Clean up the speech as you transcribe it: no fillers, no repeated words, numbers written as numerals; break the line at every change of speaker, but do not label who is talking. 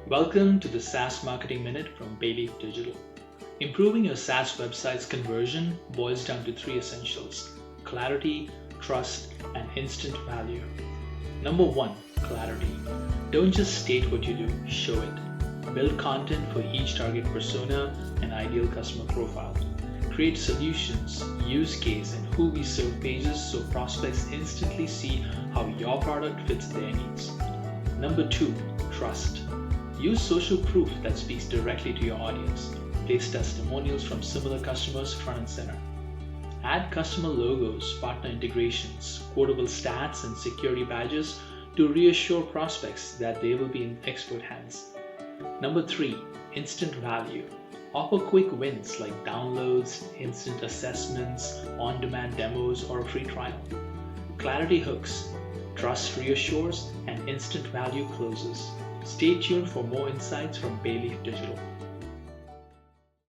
Welcome to the SaaS Marketing Minute from Bayleaf Digital. Improving your SaaS website's conversion boils down to three essentials: clarity, trust, and instant value. Number one, clarity. Don't just state what you do, show it. Build content for each target persona and ideal customer profile. Create solutions, use case, and who we serve pages so prospects instantly see how your product fits their needs. Number two, trust. Use social proof that speaks directly to your audience. Place testimonials from similar customers front and center. Add customer logos, partner integrations, quotable stats, and security badges to reassure prospects that they will be in expert hands. Number three, instant value. Offer quick wins like downloads, instant assessments, on-demand demos, or a free trial. Clarity hooks, trust reassures, and instant value closes. Stay tuned for more insights from Bayleaf Digital.